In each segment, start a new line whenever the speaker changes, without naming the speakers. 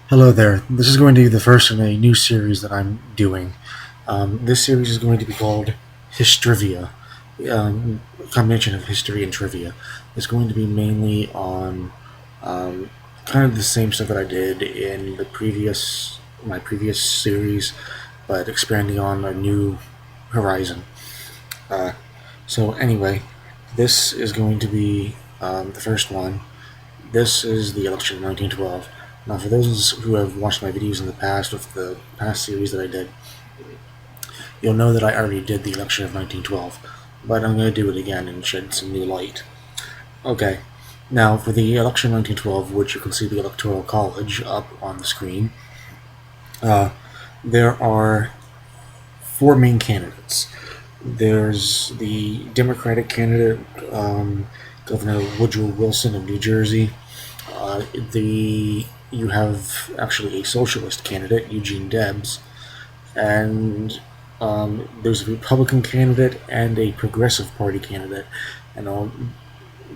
Hello there. This is going to be the first in a new series that I'm doing. This series is going to be called Histrivia, a combination of history and trivia. It's going to be mainly on kind of the same stuff that I did in my previous series, but expanding on a new horizon. Uh, so anyway, this is going to be the first one. This is the election of 1912. Now, for those who have watched my videos in the past with the past series that I did, you'll know that I already did the election of 1912, but I'm going to do it again and shed some new light. Okay, now for the election of 1912, which you can see the Electoral College up on the screen, uh, there are four main candidates. There's the Democratic candidate, Governor Woodrow Wilson of New Jersey. The You have actually a socialist candidate, Eugene Debs, and there's a Republican candidate and a Progressive Party candidate, and I'll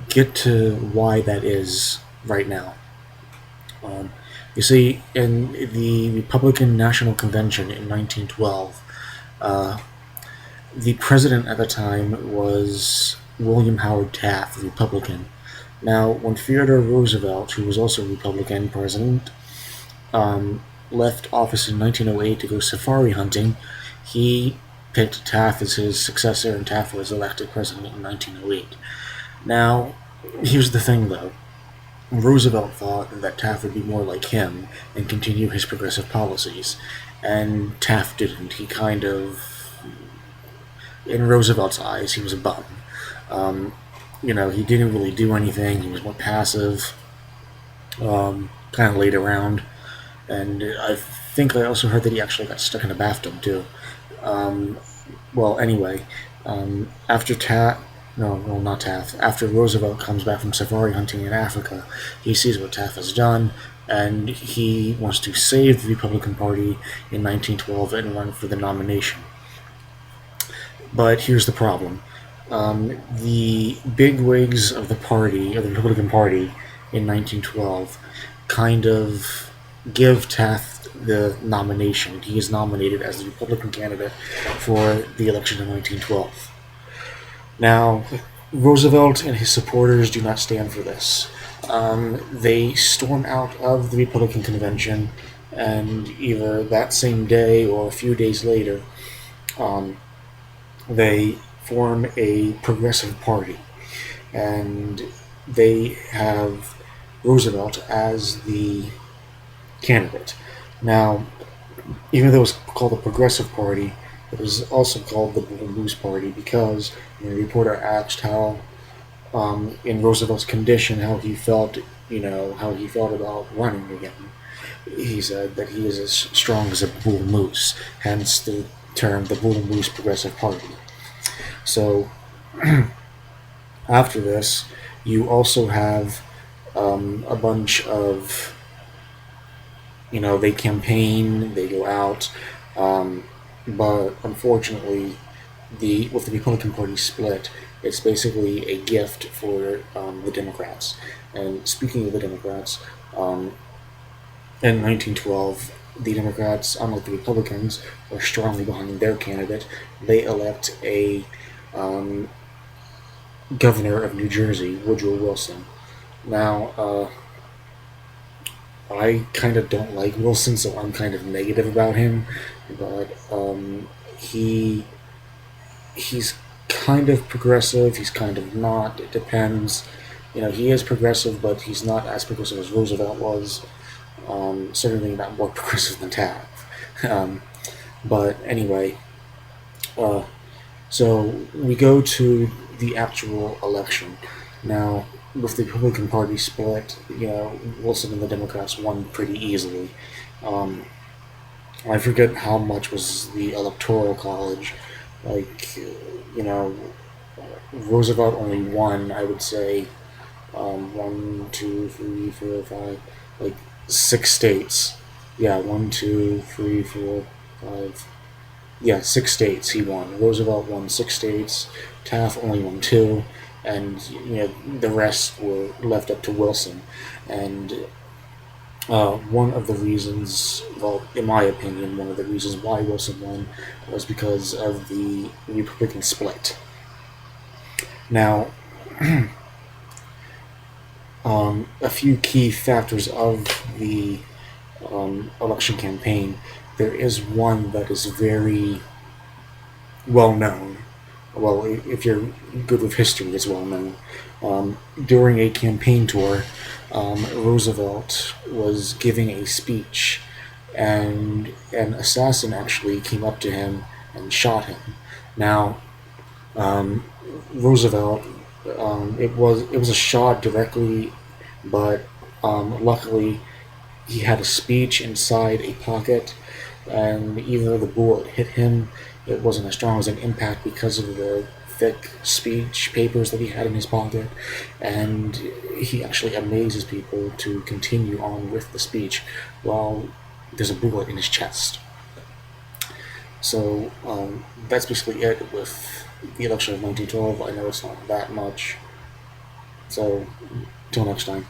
get to why that is right now. You see, in the Republican National Convention in 1912, uh, the president at the time was William Howard Taft, a Republican. Now, when Theodore Roosevelt, who was also a Republican president, left office in 1908 to go safari hunting, he picked Taft as his successor, and Taft was elected president in 1908. Now, here's the thing though. Roosevelt thought that Taft would be more like him and continue his progressive policies, and Taft didn't. He kind of, in Roosevelt's eyes, he was a bum. He didn't really do anything. He was more passive, kind of laid around. And I think I also heard that he actually got stuck in a bathtub too. Um, well, anyway, after Taft, no, well, not Taft. After Roosevelt comes back from safari hunting in Africa, he sees what Taft has done, and he wants to save the Republican Party in 1912 and run for the nomination. But here's the problem: the bigwigs of the party, of the Republican Party, in 1912, kind of give Taft the nomination. He is nominated as the Republican candidate for the election of 1912. Now, Roosevelt and his supporters do not stand for this. They storm out of the Republican convention, and either that same day or a few days later, um, they form a progressive party, and they have Roosevelt as the candidate. Now, even though it's called the Progressive Party, it was also called the Bull Moose Party because the reporter asked how, in Roosevelt's condition, how he felt, how he felt about running again. He said that he is as strong as a bull moose, hence the term the Bull Moose Progressive Party. So, after this, you also have a bunch of, they campaign, they go out, but unfortunately, with the Republican Party split, it's basically a gift for the Democrats. And speaking of the Democrats, in 1912, the Democrats, unlike the Republicans, are strongly behind their candidate. They elect a um, governor of New Jersey, Woodrow Wilson. Now, I kind of don't like Wilson, so I'm kind of negative about him. But he's kind of progressive. He's kind of not. It depends. He is progressive, but he's not as progressive as Roosevelt was. Certainly not more progressive than Taft. Um, but anyway, uh, so we go to the actual election. Now, with the Republican Party split, Wilson and the Democrats won pretty easily. Um, I forget how much was the Electoral College. Like, Roosevelt only won, I would say, one, two, three, four, five, like 6 states. Yeah, one, two, three, four, five. Yeah, 6 states he won. Roosevelt won 6 states. Taft only won two, and the rest were left up to Wilson. And One of the reasons, well, in my opinion, one of the reasons why Wilson won was because of the Republican split. Now, a few key factors of the election campaign. There is one that is very well known. Well, if you're good with history, it's well known. During a campaign tour, Roosevelt was giving a speech, and an assassin actually came up to him and shot him. Now, um, Roosevelt, it was a shot directly, but luckily he had a speech inside a pocket, and even though the bullet hit him, it wasn't as strong as an impact because of the thick speech papers that he had in his pocket, and he actually amazes people to continue on with the speech while there's a bullet in his chest. So that's basically it with the election of 1912. I know it's not that much. So, till next time.